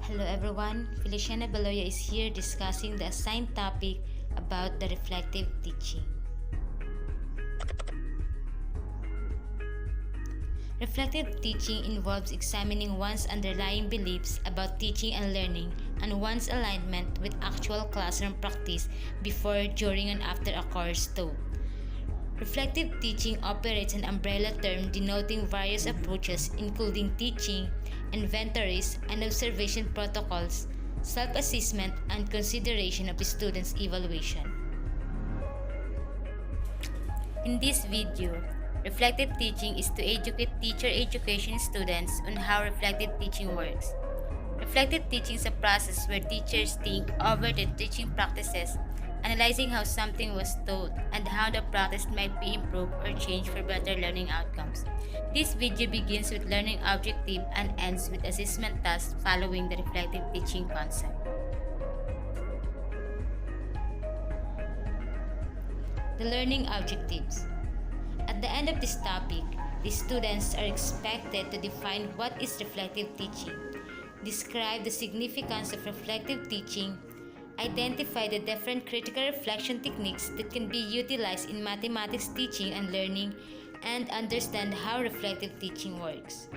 Hello everyone, Feliciana Beloya is here discussing the assigned topic about the reflective teaching. Reflective teaching involves examining one's underlying beliefs about teaching and learning and one's alignment with actual classroom practice before, during, and after a course taught. Reflective teaching operates an umbrella term denoting various approaches including teaching, inventories, and observation protocols, self-assessment, and consideration of students' evaluation. In this video, reflective teaching is to educate teacher education students on how reflective teaching works. Reflective teaching is a process where teachers think over their teaching practices, analyzing how something was taught and how the practice might be improved or changed for better learning outcomes. This video begins with learning objective and ends with assessment tasks following the reflective teaching concept. The learning objectives. At the end of this topic, the students are expected to define what is reflective teaching, describe the significance of reflective teaching, identify the different critical reflection techniques that can be utilized in mathematics teaching and learning, and understand how reflective teaching works.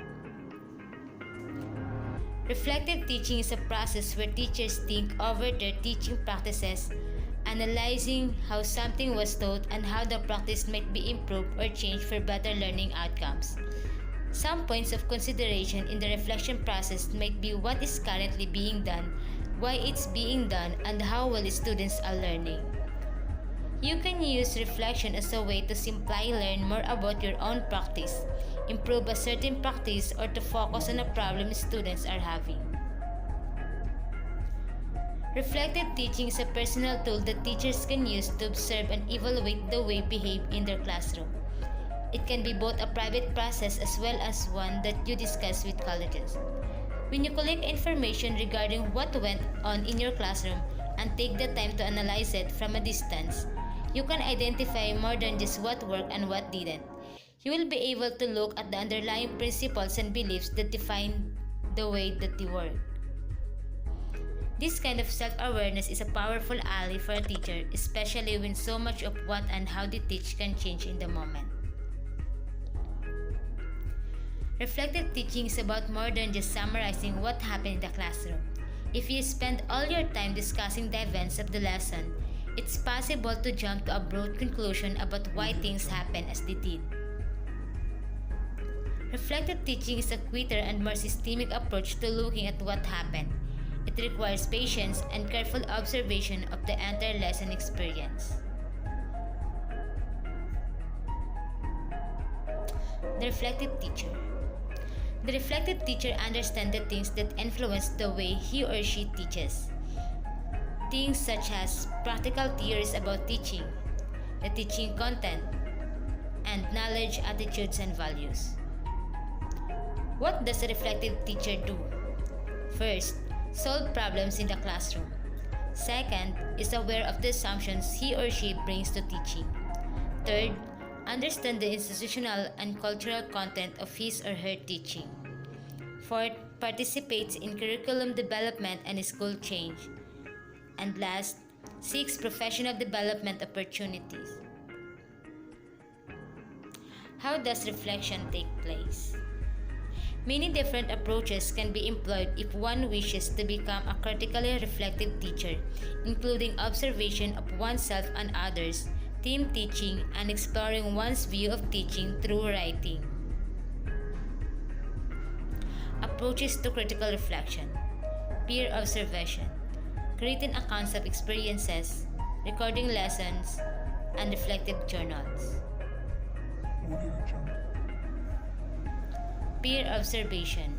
Reflective teaching is a process where teachers think over their teaching practices, analyzing how something was taught and how the practice might be improved or changed for better learning outcomes. Some points of consideration in the reflection process might be what is currently being done, why it's being done, and how well students are learning. You can use reflection as a way to simply learn more about your own practice, improve a certain practice, or to focus on a problem students are having. Reflective teaching is a personal tool that teachers can use to observe and evaluate the way behave in their classroom. It can be both a private process as well as one that you discuss with colleagues. When you collect information regarding what went on in your classroom and take the time to analyze it from a distance, you can identify more than just what worked and what didn't. You will be able to look at the underlying principles and beliefs that define the way that you work. This kind of self-awareness is a powerful ally for a teacher, especially when so much of what and how they teach can change in the moment. Reflective teaching is about more than just summarizing what happened in the classroom. If you spend all your time discussing the events of the lesson, it's possible to jump to a broad conclusion about why things happened as they did. Reflective teaching is a quicker and more systemic approach to looking at what happened. It requires patience and careful observation of the entire lesson experience. The reflective teacher. The reflective teacher understands the things that influence the way he or she teaches. Things such as practical theories about teaching, the teaching content, and knowledge, attitudes, and values. What does a reflective teacher do? First, solve problems in the classroom. Second, is aware of the assumptions he or she brings to teaching. Third, understand the institutional and cultural content of his or her teaching. Fourth, participates in curriculum development and school change. And last, seeks professional development opportunities. How does reflection take place? Many different approaches can be employed if one wishes to become a critically reflective teacher, including observation of oneself and others, team teaching, and exploring one's view of teaching through writing. Approaches to critical reflection: peer observation, written accounts of experiences, recording lessons, and reflective journals. Peer observation.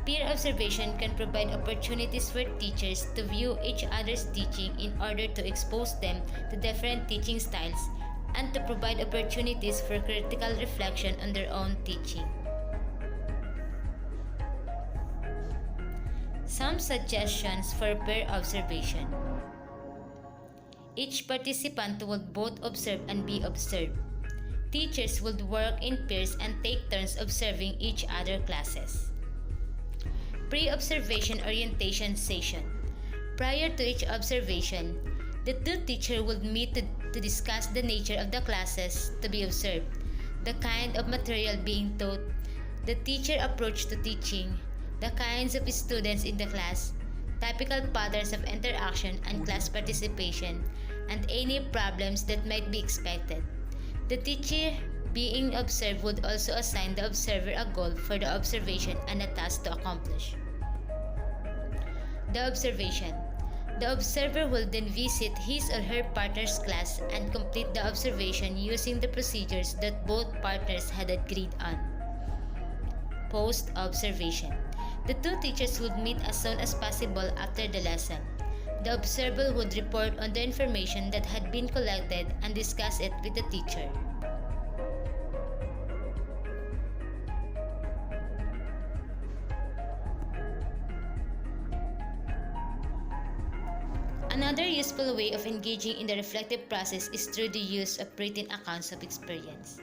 Peer observation can provide opportunities for teachers to view each other's teaching in order to expose them to different teaching styles and to provide opportunities for critical reflection on their own teaching. Some suggestions for peer observation. Each participant would both observe and be observed. Teachers would work in pairs and take turns observing each other's classes. Pre-observation orientation session. Prior to each observation, the two teachers would meet to discuss the nature of the classes to be observed, the kind of material being taught, the teacher approach to teaching, the kinds of students in the class, typical patterns of interaction and class participation, and any problems that might be expected. The teacher being observed would also assign the observer a goal for the observation and a task to accomplish. The observation. The observer will then visit his or her partner's class and complete the observation using the procedures that both partners had agreed on. Post-observation. The two teachers would meet as soon as possible after the lesson. The observer would report on the information that had been collected and discuss it with the teacher. Another useful way of engaging in the reflective process is through the use of written accounts of experience.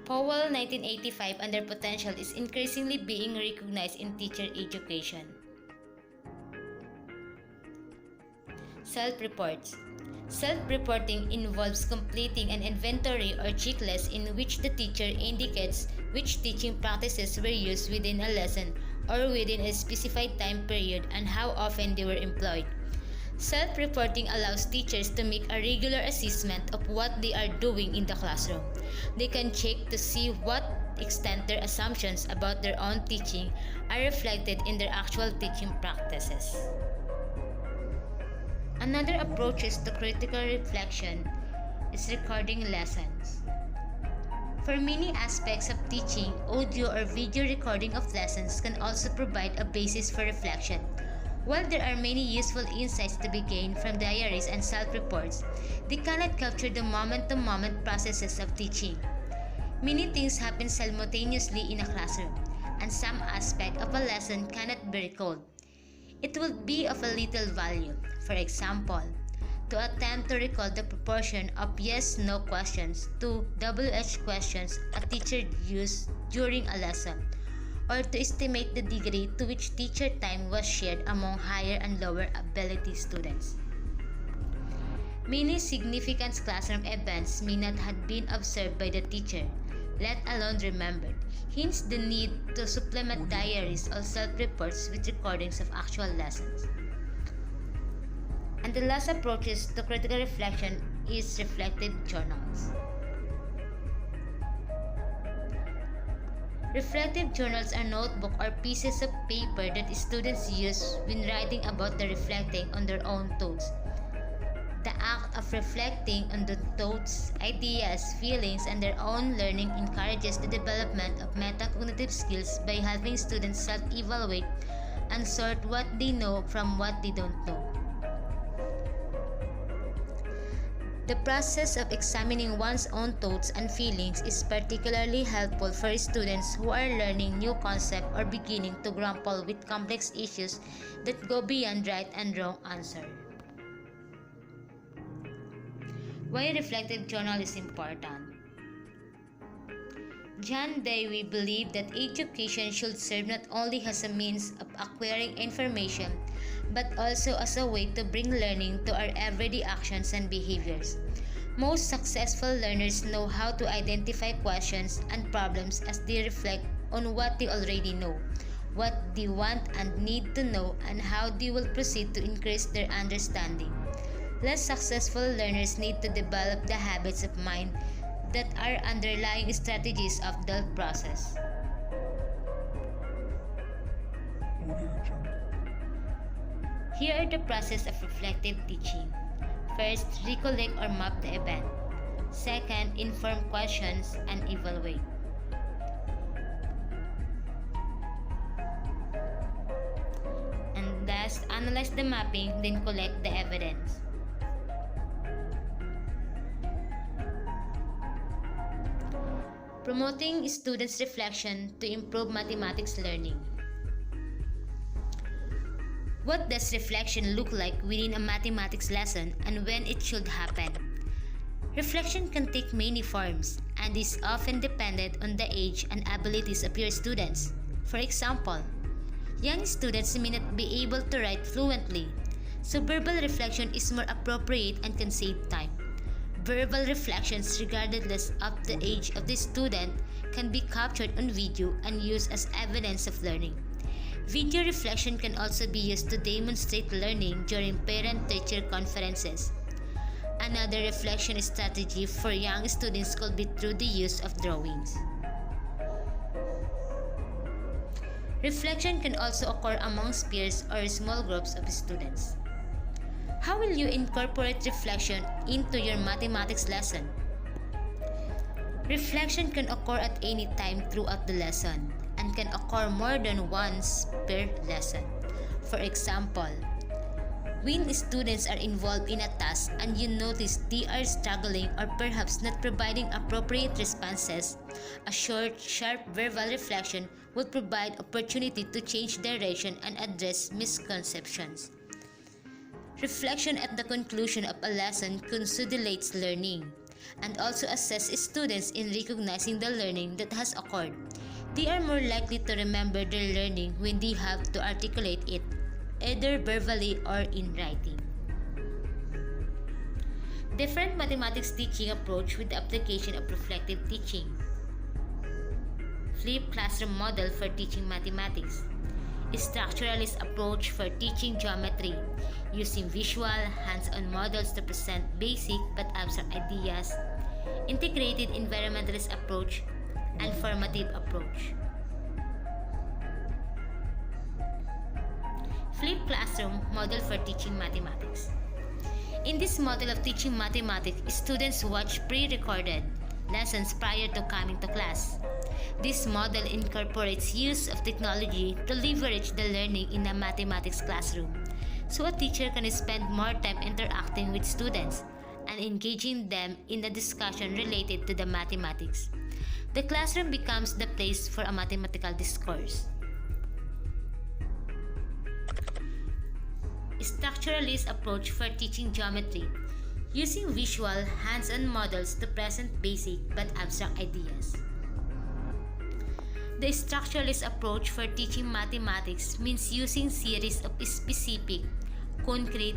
Powell 1985 under potential is increasingly being recognized in teacher education. Self-reports. Self-reporting involves completing an inventory or checklist in which the teacher indicates which teaching practices were used within a lesson or within a specified time period and how often they were employed. Self-reporting allows teachers to make a regular assessment of what they are doing in the classroom. They can check to see what extent their assumptions about their own teaching are reflected in their actual teaching practices. Another approach to critical reflection is recording lessons. For many aspects of teaching, audio or video recording of lessons can also provide a basis for reflection. While there are many useful insights to be gained from diaries and self-reports, they cannot capture the moment-to-moment processes of teaching. Many things happen simultaneously in a classroom, and some aspect of a lesson cannot be recalled. It would be of a little value, for example, to attempt to recall the proportion of yes-no questions to WH questions a teacher used during a lesson, or to estimate the degree to which teacher time was shared among higher and lower ability students. Many significant classroom events may not have been observed by the teacher, let alone remembered, hence the need to supplement diaries or self-reports with recordings of actual lessons. And the last approach to critical reflection is reflective journals. Reflective journals are notebooks or pieces of paper that students use when writing about the reflecting on their own thoughts. The act of reflecting on the thoughts, ideas, feelings, and their own learning encourages the development of metacognitive skills by helping students self-evaluate and sort what they know from what they don't know. The process of examining one's own thoughts and feelings is particularly helpful for students who are learning new concepts or beginning to grapple with complex issues that go beyond right and wrong answer. Why reflective journal is important? John Dewey believed that education should serve not only as a means of acquiring information, but also as a way to bring learning to our everyday actions and behaviors. Most successful learners know how to identify questions and problems as they reflect on what they already know, what they want and need to know, and how they will proceed to increase their understanding. Less successful learners need to develop the habits of mind that are underlying strategies of the process. Here are the process of reflective teaching. First, recollect or map the event. Second, inform questions and evaluate. And last, analyze the mapping, then collect the evidence. Promoting students' reflection to improve mathematics learning. What does reflection look like within a mathematics lesson and when it should happen? Reflection can take many forms and is often dependent on the age and abilities of your students. For example, Young students may not be able to write fluently, so verbal reflection is more appropriate and can save time. Verbal reflections, regardless of the age of the student, can be captured on video and used as evidence of learning. Video reflection can also be used to demonstrate learning during parent-teacher conferences. Another reflection strategy for young students could be through the use of drawings. Reflection can also occur amongst peers or small groups of students. How will you incorporate reflection into your mathematics lesson? Reflection can occur at any time throughout the lesson and can occur more than once per lesson. For example, when students are involved in a task and you notice they are struggling or perhaps not providing appropriate responses, a short, sharp verbal reflection will provide opportunity to change direction and address misconceptions. Reflection at the conclusion of a lesson consolidates learning and also assess students in recognizing the learning that has occurred. They are more likely to remember their learning when they have to articulate it, either verbally or in writing. Different mathematics teaching approach with the application of reflective teaching. Flipped classroom model for teaching mathematics. Structuralist approach for teaching geometry, using visual, hands-on models to present basic but abstract ideas. Integrated environmentalist approach and formative approach. Flipped classroom model for teaching mathematics. In this model of teaching mathematics, students watch pre-recorded lessons prior to coming to class. This model incorporates use of technology to leverage the learning in a mathematics classroom, so a teacher can spend more time interacting with students and engaging them in a discussion related to the mathematics. The classroom becomes the place for a mathematical discourse. Structuralist approach for teaching geometry, using visual, hands-on models to present basic but abstract ideas. The structuralist approach for teaching mathematics means using series of specific, concrete,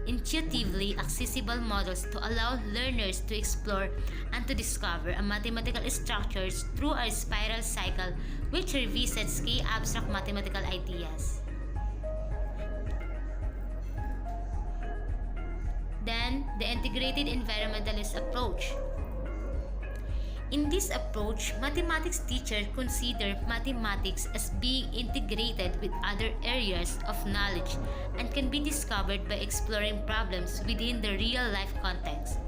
intuitively accessible models to allow learners to explore and to discover a mathematical structures through a spiral cycle which revisits key abstract mathematical ideas. Then, the integrated environmentalist approach. In this approach, mathematics teachers consider mathematics as being integrated with other areas of knowledge and can be discovered by exploring problems within the real-life context.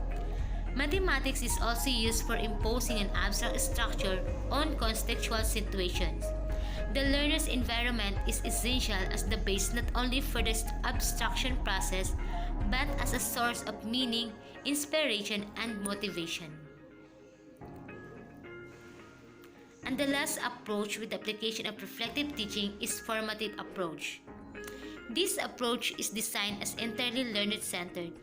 Mathematics is also used for imposing an abstract structure on contextual situations. The learner's environment is essential as the base not only for the abstraction process but as a source of meaning, inspiration, and motivation. And the last approach with the application of reflective teaching is formative approach. This approach is designed as entirely learner-centered.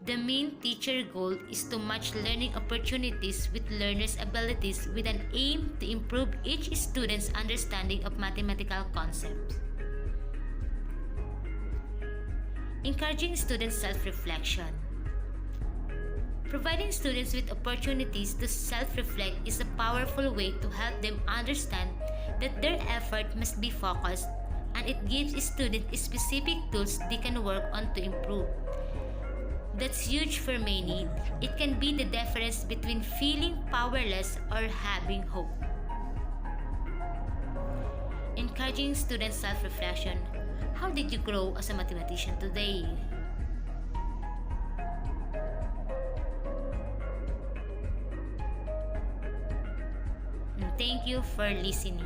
The main teacher goal is to match learning opportunities with learners' abilities with an aim to improve each student's understanding of mathematical concepts. Encouraging student self-reflection. Providing students with opportunities to self-reflect is a powerful way to help them understand that their effort must be focused, and it gives students specific tools they can work on to improve. That's huge for many. It can be the difference between feeling powerless or having hope. Encouraging student self-reflection. How did you grow as a mathematician today? And thank you for listening.